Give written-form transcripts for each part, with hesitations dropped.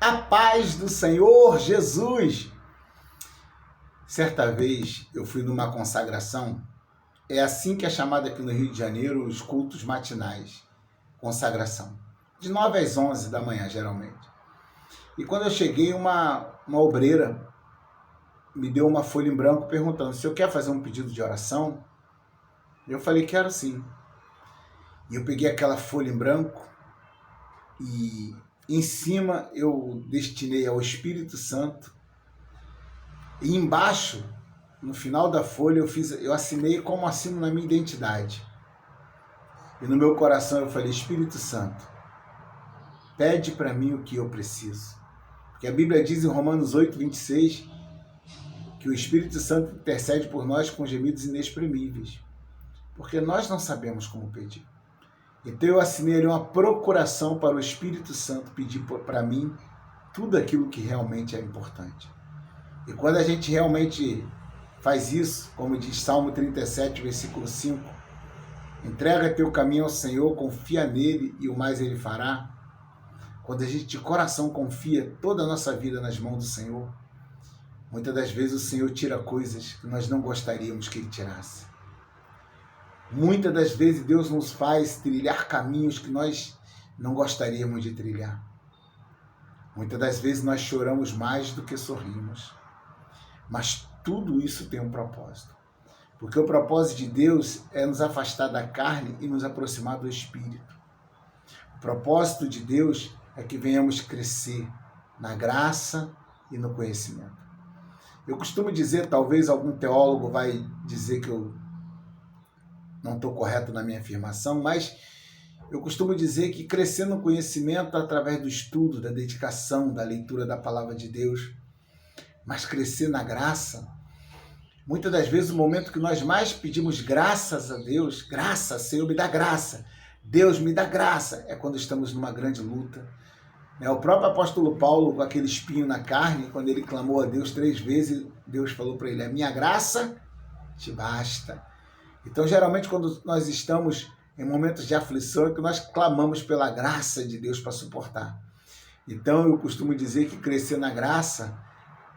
A paz do Senhor Jesus! Certa vez eu fui numa consagração, é assim que é chamado aqui no Rio de Janeiro os cultos matinais, consagração, de 9 às 11 da manhã geralmente. E quando eu cheguei, uma obreira me deu uma folha em branco perguntando se eu quero fazer um pedido de oração. Eu falei, quero sim. E eu peguei aquela folha em branco e em cima eu destinei ao Espírito Santo. E embaixo, no final da folha, eu assinei como assino na minha identidade. E no meu coração eu falei, Espírito Santo, pede para mim o que eu preciso. Porque a Bíblia diz em Romanos 8, 26, que o Espírito Santo intercede por nós com gemidos inexprimíveis. Porque nós não sabemos como pedir. Então eu assinei ali uma procuração para o Espírito Santo pedir para mim tudo aquilo que realmente é importante. E quando a gente realmente faz isso, como diz Salmo 37, versículo 5, entrega teu caminho ao Senhor, confia nele e o mais ele fará. Quando a gente de coração confia toda a nossa vida nas mãos do Senhor, muitas das vezes o Senhor tira coisas que nós não gostaríamos que ele tirasse. Muitas das vezes Deus nos faz trilhar caminhos que nós não gostaríamos de trilhar. Muitas das vezes nós choramos mais do que sorrimos. Mas tudo isso tem um propósito. Porque o propósito de Deus é nos afastar da carne e nos aproximar do Espírito. O propósito de Deus é que venhamos crescer na graça e no conhecimento. Eu costumo dizer, talvez algum teólogo vai dizer que eu não estou correto na minha afirmação, mas eu costumo dizer que crescer no conhecimento através do estudo, da dedicação, da leitura da palavra de Deus, mas crescer na graça, muitas das vezes o momento que nós mais pedimos graças a Deus, graça, Senhor me dá graça, Deus me dá graça, é quando estamos numa grande luta. O próprio apóstolo Paulo, com aquele espinho na carne, quando ele clamou a Deus 3 vezes, Deus falou para ele, a minha graça te basta. Então, geralmente, quando nós estamos em momentos de aflição, é que nós clamamos pela graça de Deus para suportar. Então, eu costumo dizer que crescer na graça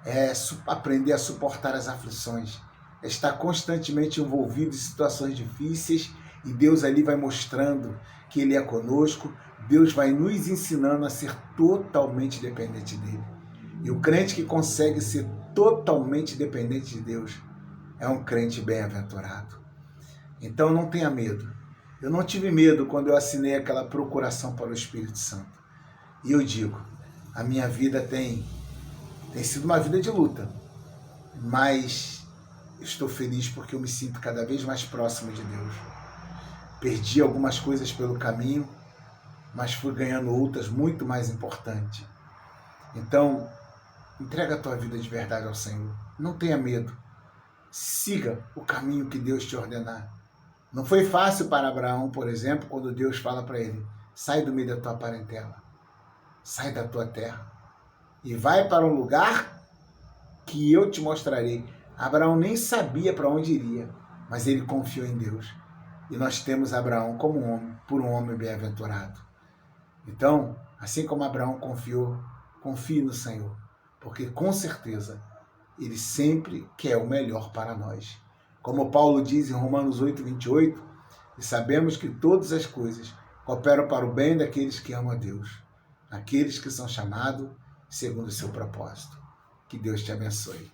é aprender a suportar as aflições, é estar constantemente envolvido em situações difíceis e Deus ali vai mostrando que Ele é conosco, Deus vai nos ensinando a ser totalmente dependente dEle. E o crente que consegue ser totalmente dependente de Deus é um crente bem-aventurado. Então não tenha medo. Eu não tive medo quando eu assinei aquela procuração para o Espírito Santo. E eu digo, a minha vida tem sido uma vida de luta, mas estou feliz porque eu me sinto cada vez mais próximo de Deus. Perdi algumas coisas pelo caminho, mas fui ganhando outras muito mais importantes. Então, entrega a tua vida de verdade ao Senhor. Não tenha medo. Siga o caminho que Deus te ordenar. Não foi fácil para Abraão, por exemplo, quando Deus fala para ele, sai do meio da tua parentela, sai da tua terra e vai para um lugar que eu te mostrarei. Abraão nem sabia para onde iria, mas ele confiou em Deus. E nós temos Abraão como um homem, por um homem bem-aventurado. Então, assim como Abraão confiou, confie no Senhor, porque com certeza Ele sempre quer o melhor para nós. Como Paulo diz em Romanos 8, 28, e sabemos que todas as coisas cooperam para o bem daqueles que amam a Deus, aqueles que são chamados segundo o seu propósito. Que Deus te abençoe.